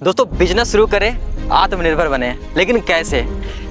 दोस्तों बिजनेस शुरू करें, आत्मनिर्भर बने, लेकिन कैसे?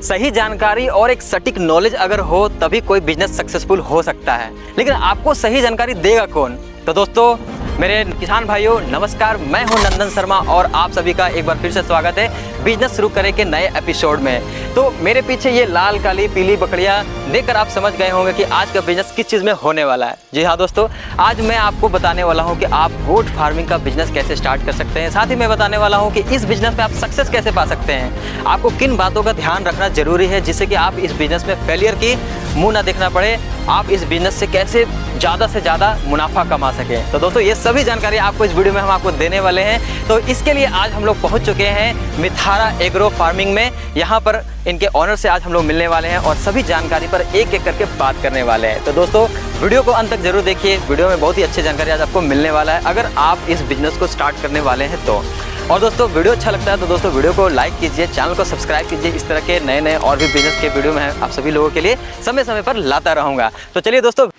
सही जानकारी और एक सटीक नॉलेज अगर हो तभी कोई बिजनेस सक्सेसफुल हो सकता है। लेकिन आपको सही जानकारी देगा कौन? तो दोस्तों मेरे किसान भाइयों नमस्कार, मैं हूं नंदन शर्मा और आप सभी का एक बार फिर से स्वागत है बिजनेस शुरू करें के नए एपिसोड में। तो मेरे पीछे ये लाल काली पीली बकरियां देखकर आप समझ गए होंगे कि आज का बिजनेस किस चीज़ में होने वाला है। जी हाँ दोस्तों, आज मैं आपको बताने वाला हूँ कि आप गोट फार्मिंग का बिजनेस कैसे स्टार्ट कर सकते हैं। साथ ही मैं बताने वाला हूँ कि इस बिजनेस में आप सक्सेस कैसे पा सकते हैं, आपको किन बातों का ध्यान रखना जरूरी है जिससे कि आप इस बिजनेस में फेलियर की मुँह ना देखना पड़े, आप इस बिजनेस से कैसे ज़्यादा से ज़्यादा मुनाफा कमा सकें। तो दोस्तों ये सभी जानकारी आपको इस वीडियो में हम आपको देने वाले हैं। तो इसके लिए आज हम लोग पहुंच चुके हैं मिथारा एग्रो फार्मिंग में। यहाँ पर इनके ऑनर से आज हम लोग मिलने वाले हैं और सभी जानकारी पर एक एक करके बात करने वाले हैं। तो दोस्तों वीडियो को अंत तक जरूर देखिए, वीडियो में बहुत ही अच्छी जानकारी आज आपको मिलने वाला है अगर आप इस बिजनेस को स्टार्ट करने वाले हैं तो। और दोस्तों वीडियो अच्छा लगता है तो दोस्तों वीडियो को लाइक कीजिए, चैनल को सब्सक्राइब कीजिए। इस तरह के नए नए और भी बिजनेस के वीडियो मैं आप सभी लोगों के लिए समय समय पर लाता रहूँगा। तो चलिए दोस्तों,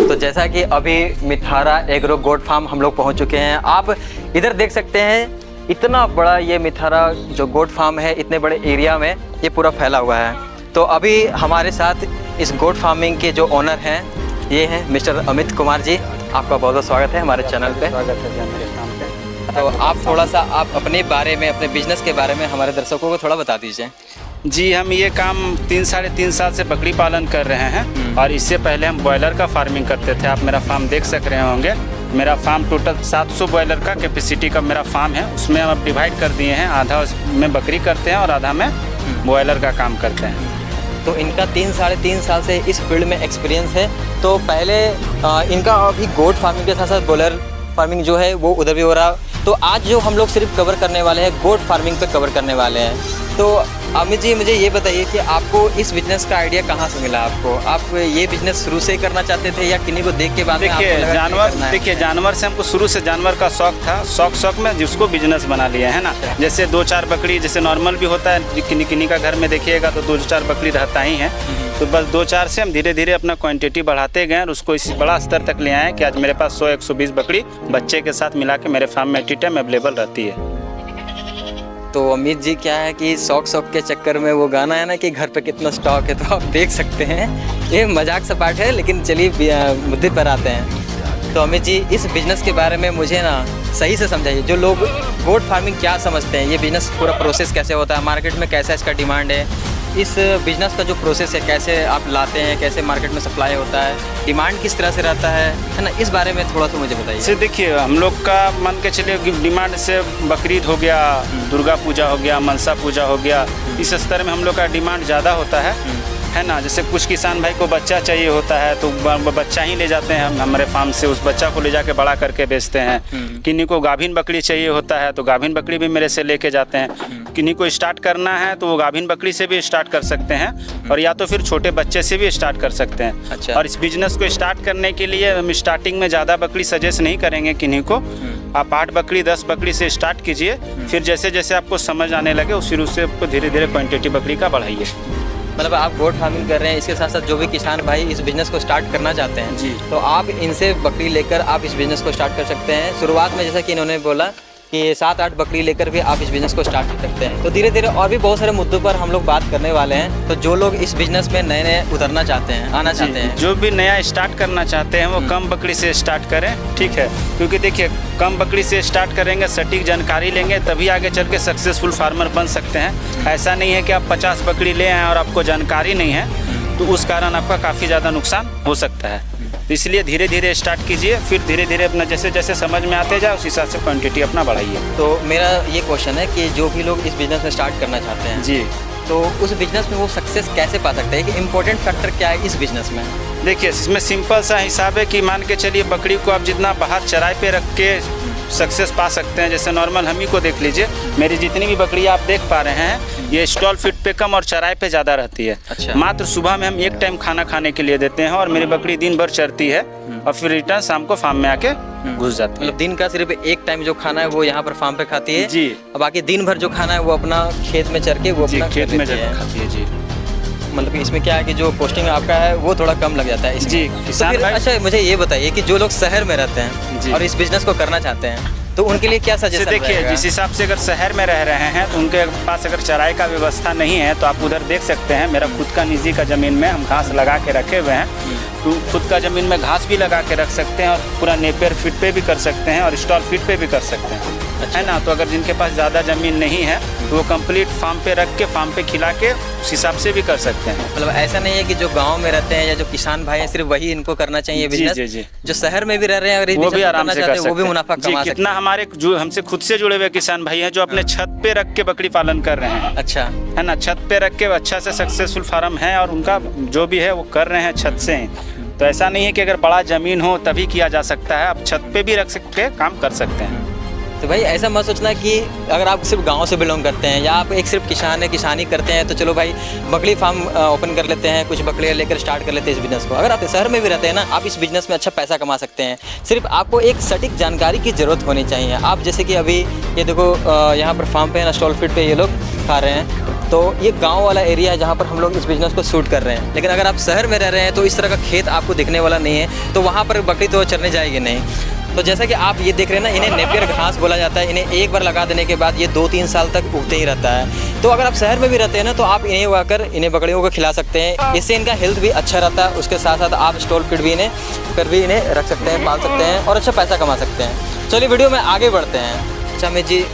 तो जैसा कि अभी मिथारा एग्रो गोट फार्म हम लोग पहुंच चुके हैं। आप इधर देख सकते हैं इतना बड़ा ये मिथारा जो गोट फार्म है, इतने बड़े एरिया में ये पूरा फैला हुआ है। तो अभी हमारे साथ इस गोट फार्मिंग के जो ओनर हैं ये हैं मिस्टर अमित कुमार जी। आपका बहुत बहुत स्वागत है हमारे चैनल पे। स्वागत है जानकारी शाम पे। तो आप थोड़ा सा आप अपने बारे में, अपने बिजनेस के बारे में हमारे दर्शकों को थोड़ा बता दीजिए। जी, हम ये काम 3 साढ़े 3 साल से बकरी पालन कर रहे हैं और इससे पहले हम बॉयलर का फार्मिंग करते थे। आप मेरा फार्म देख सक रहे होंगे। मेरा फार्म टोटल 700 बॉयलर का कैपेसिटी का मेरा फार्म है। उसमें हम अब डिवाइड कर दिए हैं, आधा उसमें बकरी करते हैं और आधा में बॉयलर का काम करते हैं। तो इनका 3 साढ़े 3 साल से इस फील्ड में एक्सपीरियंस है। तो पहले इनका अभी गोट फार्मिंग के साथ साथ बॉयलर फार्मिंग जो है वो उधर भी हो रहा। तो आज जो हम लोग सिर्फ कवर करने वाले हैं गोट फार्मिंग पे कवर करने वाले हैं। तो अमित जी मुझे ये बताइए कि आपको इस बिजनेस का आइडिया कहाँ से मिला? आप ये बिजनेस शुरू से ही करना चाहते थे या किन्हीं को देख के बाद में आपको लगा? देखिए जानवर से हमको शुरू से जानवर का शौक था। शौक में जिसको बिजनेस बना लिया है ना। जैसे 2-4 बकरी जैसे नॉर्मल भी होता है, किन्हीं का घर में देखिएगा तो 2-4 बकरी रहता ही है। तो बस 2-4 से हम धीरे धीरे अपना क्वांटिटी बढ़ाते गए और उसको इस बड़ा स्तर तक ले आए कि आज मेरे पास 100-120 बकरी बच्चे के साथ मिला के मेरे फार्म में एट टाइम अवेलेबल रहती है। तो अमित जी क्या है कि शौक के चक्कर में वो गाना है ना कि घर पे कितना स्टॉक है, तो आप देख सकते हैं ये मजाक सा पार्ट है। लेकिन चलिए मुद्दे पर आते हैं। तो अमित जी इस बिज़नेस के बारे में मुझे ना सही से समझाइए। जो लोग गोट फार्मिंग क्या समझते हैं, ये बिज़नेस पूरा प्रोसेस कैसे होता है, मार्केट में कैसा इसका डिमांड है, इस बिज़नेस का जो प्रोसेस है कैसे आप लाते हैं, कैसे मार्केट में सप्लाई होता है, डिमांड किस तरह से रहता है ना, इस बारे में थोड़ा सा मुझे बताइए। से देखिए हम लोग का मान के चलिए डिमांड से बकरीद हो गया, दुर्गा पूजा हो गया, मनसा पूजा हो गया, इस स्तर में हम लोग का डिमांड ज़्यादा होता है ना। जैसे कुछ किसान भाई को बच्चा चाहिए होता है तो बच्चा ही ले जाते हैं हम हमारे फार्म से, उस बच्चा को ले जाके बड़ा करके बेचते हैं। किन्हीं को गाभिन बकरी चाहिए होता है तो गाभिन बकरी भी मेरे से लेके जाते हैं। किन्हीं को स्टार्ट करना है तो वो गाभिन बकरी से भी स्टार्ट कर सकते हैं और या तो फिर छोटे बच्चे से भी स्टार्ट कर सकते हैं। अच्छा। और इस बिजनेस को स्टार्ट करने के लिए हम स्टार्टिंग में ज़्यादा बकरी सजेस्ट नहीं करेंगे किन्हीं को। आप 8 बकरी 10 बकरी से स्टार्ट कीजिए, फिर जैसे जैसे आपको समझ आने लगे उस फिर उससे आपको धीरे धीरे क्वान्टिटी बकरी का बढ़ाइए। मतलब आप गोट फार्मिंग कर रहे हैं, इसके साथ साथ जो भी किसान भाई इस बिज़नेस को स्टार्ट करना चाहते हैं जी, तो आप इनसे बकरी लेकर आप इस बिज़नेस को स्टार्ट कर सकते हैं। शुरुआत में जैसा कि इन्होंने बोला कि 7-8 बकरी लेकर भी आप इस बिज़नेस को स्टार्ट कर सकते हैं। तो धीरे धीरे और भी बहुत सारे मुद्दों पर हम लोग बात करने वाले हैं। तो जो लोग इस बिज़नेस में नए नए उतरना चाहते हैं, आना चाहते हैं, जो भी नया स्टार्ट करना चाहते हैं वो कम बकरी से स्टार्ट करें, ठीक है। क्योंकि देखिए कम बकरी से स्टार्ट करेंगे, सटीक जानकारी लेंगे तभी आगे चल के सक्सेसफुल फार्मर बन सकते हैं। ऐसा नहीं है कि आप 50 बकरी ले आएँ और आपको जानकारी नहीं है तो उस कारण आपका काफ़ी ज़्यादा नुकसान हो सकता है। तो इसलिए धीरे धीरे स्टार्ट कीजिए, फिर धीरे धीरे अपना जैसे जैसे समझ में आते जाए उस हिसाब से क्वांटिटी अपना बढ़ाइए। तो मेरा ये क्वेश्चन है कि जो भी लोग इस बिज़नेस में स्टार्ट करना चाहते हैं जी, तो उस बिज़नेस में वो सक्सेस कैसे पा सकते हैं, कि इम्पोर्टेंट फैक्टर क्या है इस बिज़नेस में? देखिए इसमें सिंपल सा हिसाब है कि मान के चलिए बकरी को आप जितना बाहर चराई पे रख के सक्सेस पा सकते हैं। जैसे नॉर्मल हम ही को देख लीजिए, मेरी जितनी भी बकरी आप देख पा रहे हैं ये स्टॉल फीड पे कम और चराई पे ज़्यादा रहती है। अच्छा। मात्र सुबह में हम एक टाइम खाना खाने के लिए देते हैं और मेरी बकरी दिन भर चरती है और फिर रिटर्न शाम को फार्म में आके घुस जाती है। मतलब दिन का सिर्फ एक टाइम जो खाना है वो यहाँ पर फार्म पे खाती है जी, और बाकी दिन भर जो खाना है वो अपना खेत में चर के वो अपना खेत में जाकर खाती है जी। मतलब कि इसमें क्या है कि जो पोस्टिंग आपका है वो थोड़ा कम लग जाता है इसमें। जी, तो किसान फिर भाई। अच्छा मुझे ये बताइए कि जो लोग शहर में रहते हैं जी। और इस बिजनेस को करना चाहते हैं तो उनके लिए क्या जैसे सजेशन देखिए, रहेगा? जिस हिसाब से अगर शहर में रह रहे हैं तो उनके पास अगर चराई का व्यवस्था नहीं है तो आप उधर देख सकते हैं। मेरा खुद का निजी का ज़मीन में हम घास लगा के रखे हुए हैं। तो खुद का ज़मीन में घास भी लगा के रख सकते हैं और पूरा नेपियर फीड पे भी कर सकते हैं और स्टॉल फीड पे भी कर सकते हैं, है ना। तो अगर जिनके पास ज़्यादा ज़मीन नहीं है तो वो कंप्लीट फार्म पे रख के फार्म पे खिला के उस हिसाब से भी कर सकते हैं। मतलब ऐसा नहीं है कि जो गांव में रहते हैं या जो किसान भाई हैं सिर्फ वही इनको करना चाहिए जी, बिजनेस। जी, जी। जो शहर में भी रह रहे हैं अगर इस वो भी business को आराम करना से कर चाहते हैं, सकते वो भी हैं। मुनाफा जी, कमा सकते कितना हैं। हमारे जो हमसे खुद से जुड़े हुए किसान भाई हैं जो अपने छत पे रख के बकरी पालन कर रहे हैं, अच्छा है ना। छत पे रख के अच्छा से सक्सेसफुल फार्म है और उनका जो भी है वो कर रहे हैं छत से ही। तो ऐसा नहीं है कि अगर बड़ा ज़मीन हो तभी किया जा सकता है, आप छत पे भी रख के काम कर सकते हैं। तो भाई ऐसा मत सोचना कि अगर आप सिर्फ गांव से बिलोंग करते हैं या आप एक सिर्फ किसान है, किसानी करते हैं तो चलो भाई बकरी फार्म ओपन कर लेते हैं, कुछ बकरियाँ लेकर स्टार्ट कर लेते हैं इस बिज़नेस को। अगर आप शहर में भी रहते हैं ना, आप इस बिज़नेस में अच्छा पैसा कमा सकते हैं। सिर्फ आपको एक सटीक जानकारी की ज़रूरत होनी चाहिए। आप जैसे कि अभी ये देखो यहाँ पर फार्म पे है ना, स्टॉल फीड पे ये लोग खा रहे हैं, तो ये गांव वाला एरिया है जहाँ पर हम लोग इस बिज़नेस को शूट कर रहे हैं। लेकिन अगर आप शहर में रह रहे हैं तो इस तरह का खेत आपको दिखने वाला नहीं है, तो वहाँ पर बकरी तो चरने जाएगी नहीं। तो जैसा कि आप ये देख रहे हैं ना, इन्हें नेपियर घास बोला जाता है। इन्हें एक बार लगा देने के बाद ये 2-3 साल तक उगते ही रहता है। तो अगर आप शहर में भी रहते हैं ना, तो आप इन्हें उगाकर इन्हें बकरियों को खिला सकते हैं। इससे इनका हेल्थ भी अच्छा रहता है। उसके साथ साथ आप स्टॉल फीड भी इन्हें रख सकते हैं, पाल सकते हैं और अच्छा पैसा कमा सकते हैं। चलिए वीडियो में आगे बढ़ते हैं। अच्छा अमित जी,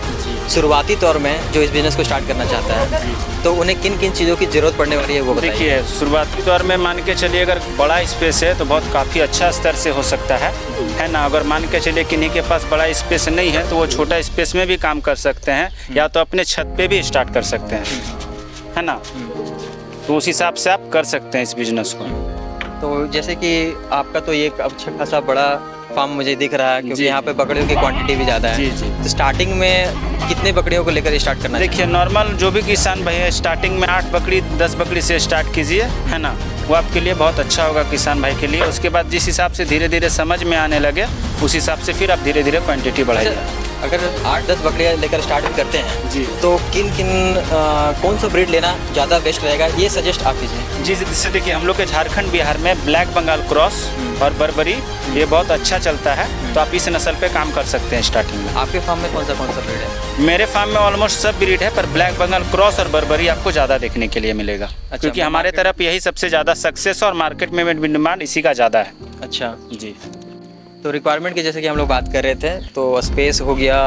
शुरुआती तौर में जो इस बिज़नेस को स्टार्ट करना चाहता है तो उन्हें किन किन चीज़ों की ज़रूरत पड़ने वाली है वो बताइए। देखिए, शुरुआती तौर में मान के चलिए अगर बड़ा स्पेस है तो बहुत काफ़ी अच्छा स्तर से हो सकता है ना। अगर मान के चलिए किन्हीं के पास बड़ा स्पेस नहीं है तो वो छोटा स्पेस में भी काम कर सकते हैं या तो अपने छत पे भी स्टार्ट कर सकते हैं, है ना। तो उस हिसाब से आप कर सकते हैं इस बिज़नेस को। तो जैसे कि आपका तो ये अच्छा खासा बड़ा फार्म मुझे दिख रहा है, क्योंकि जी। यहाँ पे बकरियों की क्वांटिटी भी ज़्यादा है। जी, जी। तो स्टार्टिंग में कितने बकरियों को लेकर स्टार्ट करना देखिए, नॉर्मल जो भी किसान भाई है स्टार्टिंग में 8 बकरी 10 बकरी से स्टार्ट कीजिए, है ना। वो आपके लिए बहुत अच्छा होगा किसान भाई के लिए। उसके बाद जिस हिसाब से धीरे धीरे समझ में आने लगे उस हिसाब से फिर आप धीरे धीरे क्वांटिटी बढ़ाइए। अच्छा, अगर 8-10 बकरियाँ लेकर स्टार्ट भी करते हैं जी। तो किन किन कौन सा ब्रीड लेना ज़्यादा बेस्ट रहेगा, ये सजेस्ट आप कीजिए। जी, जैसे देखिए हम लोग के झारखंड बिहार में ब्लैक बंगाल क्रॉस और बर्बरी ये बहुत अच्छा चलता है, तो आप इस नस्ल पे काम कर सकते हैं स्टार्टिंग में। आपके फार्म में कौन सा ब्रीड है? मेरे फार्म में ऑलमोस्ट सब ब्रीड है, पर ब्लैक बंगाल क्रॉस और बर्बरी आपको ज़्यादा देखने के लिए मिलेगा। क्योंकि हमारे तरफ यही सबसे ज़्यादा सक्सेस और मार्केट में डिमांड इसी का ज़्यादा है। अच्छा जी। तो रिक्वायरमेंट की जैसे कि हम लोग बात कर रहे थे, तो स्पेस हो गया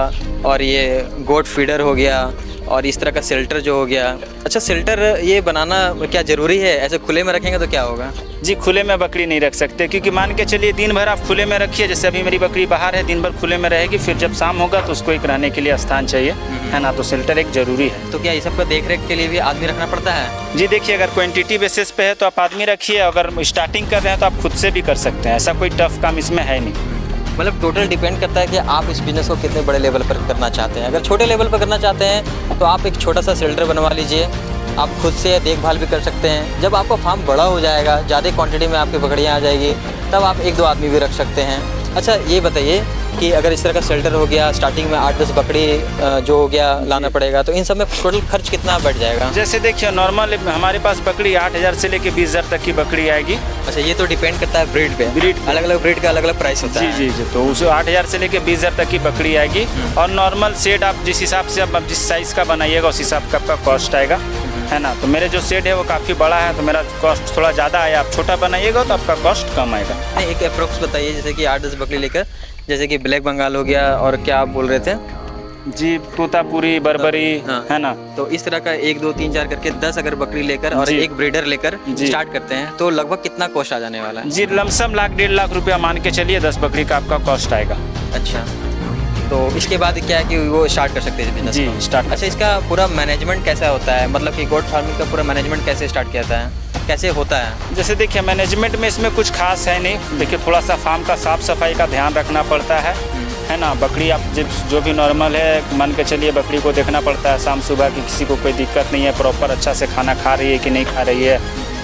और ये गोट फीडर हो गया और इस तरह का शेल्टर जो हो गया। अच्छा, शेल्टर ये बनाना क्या ज़रूरी है? ऐसे खुले में रखेंगे तो क्या होगा? जी, खुले में बकरी नहीं रख सकते, क्योंकि मान के चलिए दिन भर आप खुले में रखिए। जैसे अभी मेरी बकरी बाहर है, दिन भर खुले में रहेगी, फिर जब शाम होगा तो उसको एक रहने के लिए स्थान चाहिए, है ना। तो शेल्टर एक ज़रूरी है। तो क्या ये सब का देख रेख के लिए भी आदमी रखना पड़ता है? जी, देखिए, अगर क्वांटिटी बेसिस पे है तो आप आदमी रखिए, अगर स्टार्टिंग कर रहे हैं तो आप खुद से भी कर सकते हैं। ऐसा कोई टफ काम इसमें है नहीं। मतलब टोटल डिपेंड करता है कि आप इस बिज़नेस को कितने बड़े लेवल पर करना चाहते हैं। अगर छोटे लेवल पर करना चाहते हैं तो आप एक छोटा सा शेल्टर बनवा लीजिए। आप खुद से देखभाल भी कर सकते हैं। जब आपका फार्म बड़ा हो जाएगा, ज़्यादा क्वांटिटी में आपकी बकरियाँ आ जाएगी, तब आप 1-2 आदमी भी रख सकते हैं। अच्छा, ये बताइए कि अगर इस तरह का शेल्टर हो गया, स्टार्टिंग में 8-10 बकरी जो हो गया लाना पड़ेगा, तो इन सब में टोटल खर्च कितना बढ़ जाएगा? जैसे देखिए, नॉर्मल हमारे पास बकरी 8,000 से लेके 20,000 तक की बकरी आएगी। अच्छा, ये तो डिपेंड करता है ब्रीड पे। ब्रीड अलग अलग ब्रीड का अलग अलग प्राइस होता जी है। जी जी। तो उसे 8,000 से लेके 20,000 तक की बकरी आएगी। और नॉर्मल शेड आप जिस हिसाब से आप जिस साइज़ का बनाइएगा उस हिसाब का आपका कॉस्ट आएगा, है ना। तो मेरे जो शेड है वो काफ़ी बड़ा है, तो मेरा कॉस्ट थोड़ा ज़्यादा आया। आप छोटा बनाइएगा तो आपका कॉस्ट कम आएगा। नहीं, एक अप्रोक्स बताइए, जैसे कि 8-10 बकरी लेकर, जैसे कि ब्लैक बंगाल हो गया और क्या आप बोल रहे थे? जी, तोतापुरी, बर्बरी, हाँ। है ना। तो इस तरह का 1, 2, 3, 4 करके 10 अगर बकरी लेकर और जी। एक ब्रीडर लेकर जी। स्टार्ट करते हैं तो लगभग कितना कॉस्ट आ जाने वाला है? जी, लमसम 1-1.5 लाख रुपया मान के चलिए 10 बकरी का आपका कॉस्ट आएगा। अच्छा, तो इसके बाद क्या है कि वो स्टार्ट कर सकते हैं बिजनेस जी, को? स्टार्ट कर अच्छा, इसका पूरा मैनेजमेंट कैसा होता है? मतलब कि गोट फार्मिंग का पूरा मैनेजमेंट कैसे स्टार्ट किया जाता है, कैसे होता है? जैसे देखिए, मैनेजमेंट में इसमें कुछ खास है नहीं। देखिए, थोड़ा सा फार्म का साफ सफाई का ध्यान रखना पड़ता है ना। बकरी आप जो भी नॉर्मल है मान के चलिए, बकरी को देखना पड़ता है शाम सुबह कि किसी को कोई दिक्कत नहीं है, प्रॉपर अच्छा से खाना खा रही है कि नहीं खा रही है।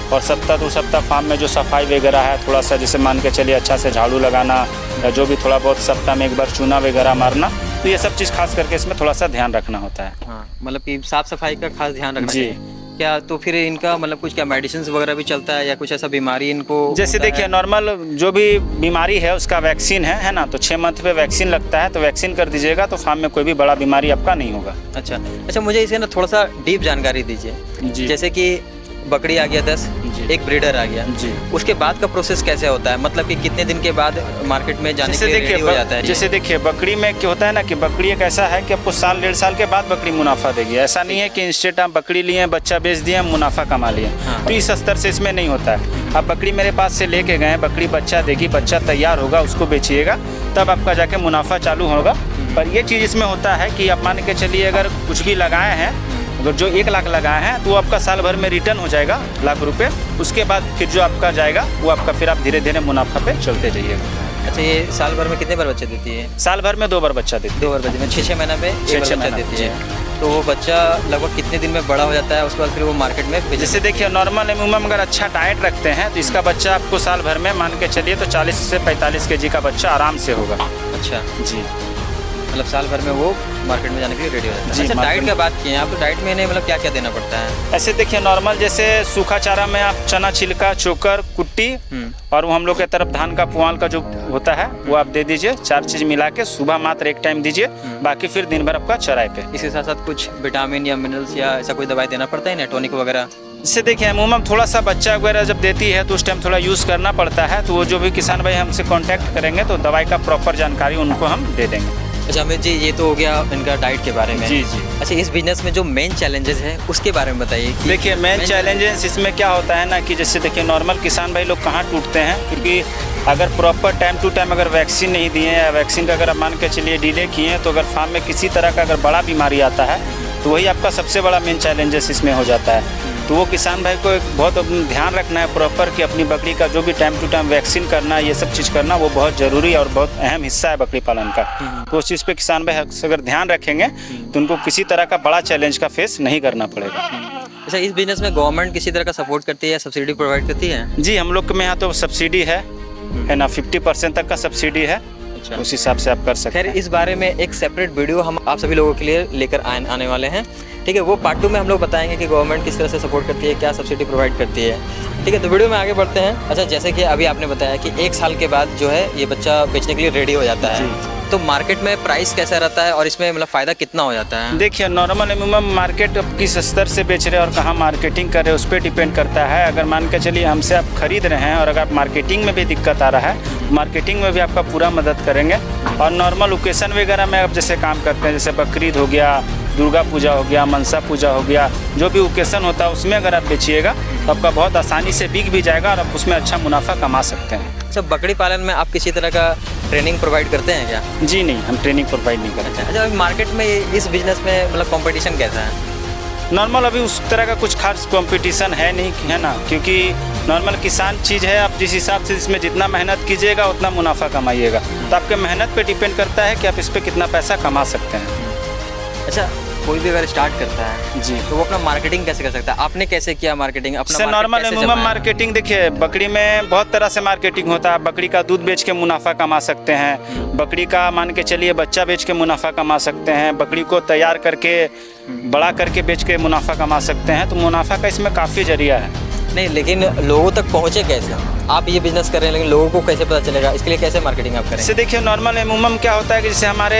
और सप्ताह 2 सप्ताह फार्म में जो सफाई वगैरह है, थोड़ा सा जैसे मान के चलिए अच्छा से झाड़ू लगाना या जो भी थोड़ा बहुत सप्ताह में एक बार चूना वगैरह मारना, तो ये सब चीज़ खास करके इसमें थोड़ा सा ध्यान रखना होता है। हाँ, मतलब कि साफ सफाई का खास ध्यान रखना जी। चाहिए। क्या तो फिर इनका मतलब कुछ क्या मेडिसिन वगैरह भी चलता है या कुछ ऐसा बीमारी इनको जैसे होता देखिए है? नॉर्मल जो भी बीमारी है उसका वैक्सीन है ना, तो 6 मंथ पे वैक्सीन लगता है, तो वैक्सीन कर दीजिएगा तो फार्म में कोई भी बड़ा बीमारी आपका नहीं होगा। अच्छा, मुझे इसका ना थोड़ा सा डीप जानकारी दीजिए। जी। जैसे कि बकरी आ गया 10, जी। एक ब्रीडर आ गया जी। उसके बाद का प्रोसेस कैसे होता है, मतलब कि कितने दिन के बाद मार्केट में जाने के लिए रेडी हो जाता है? जैसे देखिए बकरी में क्या होता है ना कि बकरी एक ऐसा है कि आपको साल 1.5 साल के बाद बकरी मुनाफा देगी। ऐसा नहीं है कि इंस्टेंट आप बकरी लिए बच्चा बेच दिए मुनाफा कमा लिए। हाँ। तो इस स्तर से इसमें नहीं होता है। आप बकरी मेरे पास से लेके गए, बकरी बच्चा देगी, बच्चा तैयार होगा, उसको बेचिएगा, तब आपका जाके मुनाफा चालू होगा। पर ये चीज़ इसमें होता है कि आप मान के चलिए अगर कुछ भी लगाए हैं, अगर जो 1 लाख लगाए हैं तो आपका साल भर में रिटर्न हो जाएगा लाख रुपए। उसके बाद फिर जो आपका जाएगा वो आपका फिर आप धीरे धीरे मुनाफा पे चलते जाइएगा। अच्छा, ये साल भर में कितने बार बच्चे देती है? साल भर में 2 बार बच्चा देती है। 2 बार बच्चे में 6 महीना में 1 बार बच्चा महीना, देती है। तो वो बच्चा लगभग कितने दिन में बड़ा हो जाता है, उसके बाद फिर वो मार्केट में बेच? जैसे देखिए नॉर्मल एमुमम अगर अच्छा डाइट रखते हैं तो इसका बच्चा आपको साल भर में मान के चलिए तो 40 से 45 kg का बच्चा आराम से होगा। अच्छा जी, मतलब साल भर में वो मार्केट में जाने के लिए रेडी हो जाता है। जी, अच्छा, मार्केट डाइट में- की बात की है आप, तो डाइट में इन्हें मतलब क्या क्या देना पड़ता है? ऐसे देखिए नॉर्मल जैसे सूखा चारा में आप चना छिलका, चोकर, कुट्टी और वो हम लोग के तरफ धान का पुआल का जो होता है वो आप दे दीजिए। 4 चीज़ मिला के सुबह मात्र एक टाइम दीजिए, बाकी फिर दिन भर आपका चराई पे। इसके साथ साथ कुछ विटामिन या मिनरल्स या ऐसा कोई दवाई देना पड़ता है ना, टॉनिक वगैरह? इससे देखिए अमूमन थोड़ा सा बच्चा वगैरह जब देती है तो उस टाइम थोड़ा यूज़ करना पड़ता है। तो वो जो भी किसान भाई हमसे कांटेक्ट करेंगे तो दवाई का प्रॉपर जानकारी उनको हम दे देंगे। अच्छा अमित जी, ये तो हो गया इनका डाइट के बारे में। जी, जी। अच्छा, इस बिजनेस में जो मेन चैलेंजेस हैं उसके बारे में बताइए कि देखिए मेन चैलेंजेस इसमें क्या होता है ना कि जैसे देखिए नॉर्मल किसान भाई लोग कहाँ टूटते हैं, क्योंकि अगर प्रॉपर टाइम टू टाइम अगर वैक्सीन नहीं दिए या वैक्सीन का अगर मान के चलिए डिले किए तो अगर फार्म में किसी तरह का अगर बड़ा बीमारी आता है तो वही आपका सबसे बड़ा मेन चैलेंजेस इसमें हो जाता है। तो वो किसान भाई को एक बहुत ध्यान रखना है प्रॉपर कि अपनी बकरी का जो भी टाइम टू टाइम वैक्सीन करना, ये सब चीज़ करना वो बहुत ज़रूरी और बहुत अहम हिस्सा है बकरी पालन का। तो उस चीज़ पे किसान भाई अगर ध्यान रखेंगे तो उनको किसी तरह का बड़ा चैलेंज का फेस नहीं करना पड़ेगा। अच्छा, इस बिजनेस में गवर्नमेंट किसी तरह का सपोर्ट करती है या सब्सिडी प्रोवाइड करती है? जी, हम लोग के यहाँ तो सब्सिडी है ना, 50% तक का सब्सिडी है। अच्छा, उस हिसाब से आप कर सकते खैर हैं। इस बारे में एक सेपरेट वीडियो हम आप सभी लोगों के लिए लेकर आने वाले हैं। ठीक है, वो पार्ट 2 में हम लोग बताएंगे कि गवर्नमेंट किस तरह से सपोर्ट करती है, क्या सब्सिडी प्रोवाइड करती है। ठीक है, तो वीडियो में आगे बढ़ते हैं। अच्छा, जैसे कि अभी आपने बताया कि 1 साल के बाद जो है ये बच्चा बेचने के लिए रेडी हो जाता है, तो मार्केट में प्राइस कैसा रहता है और इसमें मतलब फ़ायदा कितना हो जाता है? देखिए नॉर्मल एमुमम मार्केट किस स्तर से बेच रहे हैं और कहाँ मार्केटिंग कर रहे हैं उस पर डिपेंड करता है। अगर मान के चलिए हमसे आप खरीद रहे हैं और अगर मार्केटिंग में भी दिक्कत आ रहा है, मार्केटिंग में भी आपका पूरा मदद करेंगे। और नॉर्मल ओकेशन वगैरह में आप जैसे काम करते हैं, जैसे बकरीद हो गया, दुर्गा पूजा हो गया, मनसा पूजा हो गया, जो भी ओकेशन होता है उसमें अगर आप बेचिएगा तो आपका बहुत आसानी से बिक भी जाएगा और आप उसमें अच्छा मुनाफा कमा सकते हैं। अच्छा, बकरी पालन में आप किसी तरह का ट्रेनिंग प्रोवाइड करते हैं क्या? जी नहीं, हम ट्रेनिंग प्रोवाइड नहीं करते। अच्छा, अभी मार्केट में इस बिजनेस में मतलब कंपटीशन कैसा है? नॉर्मल अभी उस तरह का कुछ खास कंपटीशन है नहीं, है ना, क्योंकि नॉर्मल किसान चीज़ है। आप जिस हिसाब से इसमें जितना मेहनत कीजिएगा उतना मुनाफा कमाइएगा। तो आपके मेहनत पे डिपेंड करता है कि आप इस पर कितना पैसा कमा सकते हैं। अच्छा, कोई भी अगर स्टार्ट करता है जी, तो वो अपना मार्केटिंग कैसे कर सकता है? आपने कैसे किया मार्केटिंग अपना? से नॉर्मल एमुमम मार्केटिंग देखिए बकरी में बहुत तरह से मार्केटिंग होता है। बकरी का दूध बेच के मुनाफा कमा सकते हैं, बकरी का मान के चलिए बच्चा बेच के मुनाफा कमा सकते हैं, बकरी को तैयार करके बड़ा करके बेच के मुनाफा कमा सकते हैं। तो मुनाफा का इसमें काफ़ी जरिया है। नहीं, लेकिन लोगों तक पहुँचे कैसे? आप ये बिजनेस कर रहे हैं लेकिन लोगों को कैसे पता चलेगा? इसके लिए कैसे मार्केटिंग आप करें? इससे देखिए नॉर्मल एमुमम क्या होता है कि जैसे हमारे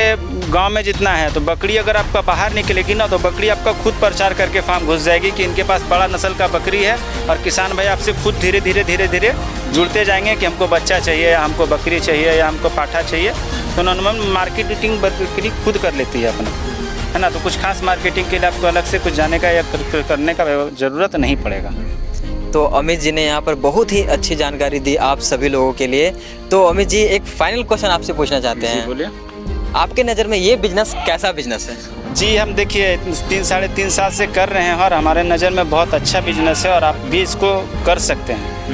गांव में जितना है तो बकरी अगर आपका बाहर निकलेगी ना तो बकरी आपका खुद प्रचार करके फार्म घुस जाएगी कि इनके पास बड़ा नस्ल का बकरी है, और किसान भाई आपसे खुद धीरे धीरे जुड़ते जाएंगे कि हमको बच्चा चाहिए या हमको बकरी चाहिए या हमको पाठा चाहिए। तो नॉर्मल मार्केटिंग बकरी खुद कर लेती है अपना, है ना। तो कुछ खास मार्केटिंग के लिए आपको अलग से कुछ जाने का या करने का ज़रूरत नहीं पड़ेगा। तो अमित जी ने यहाँ पर बहुत ही अच्छी जानकारी दी आप सभी लोगों के लिए। तो अमित जी, एक फाइनल क्वेश्चन आपसे पूछना चाहते हैं। बोलिए। आपके नज़र में ये बिजनेस कैसा बिजनेस है? जी, हम देखिए 3 साढ़े 3 साल से कर रहे हैं और हमारे नज़र में बहुत अच्छा बिजनेस है और आप भी इसको कर सकते हैं,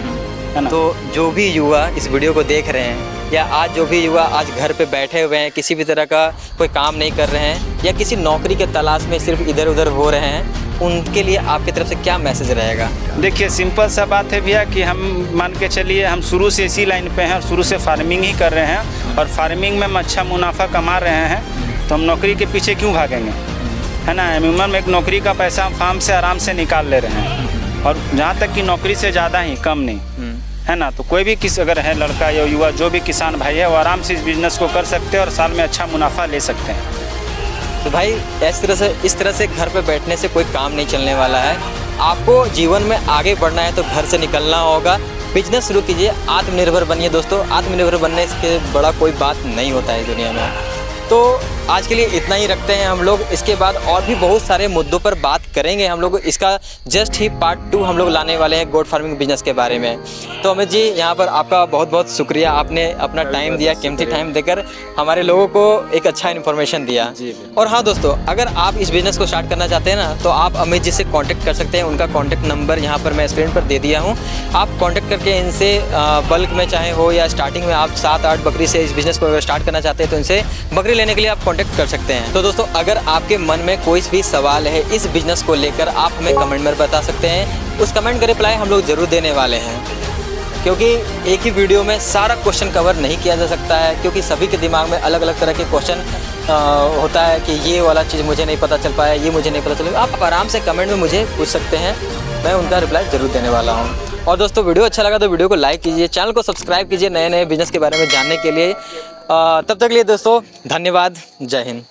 है ना। तो जो भी युवा इस वीडियो को देख रहे हैं या आज जो भी युवा आज घर पे बैठे हुए हैं, किसी भी तरह का कोई काम नहीं कर रहे हैं या किसी नौकरी के तलाश में सिर्फ इधर उधर हो रहे हैं, उनके लिए आपकी तरफ से क्या मैसेज रहेगा? देखिए सिंपल सा बात है भैया कि हम मान के चलिए हम शुरू से इसी लाइन पे हैं और शुरू से फार्मिंग ही कर रहे हैं और फार्मिंग में हम अच्छा मुनाफा कमा रहे हैं, तो हम नौकरी के पीछे क्यों भागेंगे, है ना, अमूमन में एक नौकरी का पैसा हम फार्म से आराम से निकाल ले रहे हैं, और जहाँ तक कि नौकरी से ज़्यादा ही कम नहीं, है ना। तो कोई भी अगर है लड़का या युवा जो भी किसान भाई है वो आराम से इस बिज़नेस को कर सकते हैं और साल में अच्छा मुनाफा ले सकते हैं। तो भाई इस तरह से घर पे बैठने से कोई काम नहीं चलने वाला है। आपको जीवन में आगे बढ़ना है तो घर से निकलना होगा, बिजनेस शुरू कीजिए, आत्मनिर्भर बनिए दोस्तों। आत्मनिर्भर बनने के बड़ा कोई बात नहीं होता है दुनिया में। तो आज के लिए इतना ही रखते हैं हम लोग, इसके बाद और भी बहुत सारे मुद्दों पर बात करेंगे हम लोग। इसका जस्ट ही पार्ट 2 हम लोग लाने वाले हैं गोट फार्मिंग बिजनेस के बारे में। तो अमित जी यहाँ पर आपका बहुत बहुत शुक्रिया, आपने अपना टाइम दिया, कीमती टाइम देकर हमारे लोगों को एक अच्छा इन्फॉर्मेशन दिया। और हाँ दोस्तों, अगर आप इस बिज़नेस को स्टार्ट करना चाहते हैं ना, तो आप अमित जी से कॉन्टैक्ट कर सकते हैं। उनका कॉन्टैक्ट नंबर यहाँ पर मैं स्क्रीन पर दे दिया हूँ। आप कॉन्टैक्ट करके इनसे बल्क में चाहे हो या स्टार्टिंग में आप 7-8 बकरी से इस बिज़नेस को अगर स्टार्ट करना चाहते हैं तो इनसे बकरी लेने के लिए आप कॉन्टैक्ट कर सकते हैं। तो दोस्तों, अगर आपके मन में कोई भी सवाल है इस बिज़नेस को लेकर, आप हमें कमेंट में बता सकते हैं। उस कमेंट का रिप्लाई हम लोग ज़रूर देने वाले हैं, क्योंकि एक ही वीडियो में सारा क्वेश्चन कवर नहीं किया जा सकता है, क्योंकि सभी के दिमाग में अलग अलग तरह के क्वेश्चन होता है कि ये वाला चीज़ मुझे नहीं पता चल पाया, ये मुझे नहीं पता चला। आप आराम से कमेंट में मुझे पूछ सकते हैं, मैं उनका रिप्लाई ज़रूर देने वाला हूँ। और दोस्तों, वीडियो अच्छा लगा तो वीडियो को लाइक कीजिए, चैनल को सब्सक्राइब कीजिए नए नए बिज़नेस के बारे में जानने के लिए। तब तक के लिए दोस्तों धन्यवाद, जय हिंद।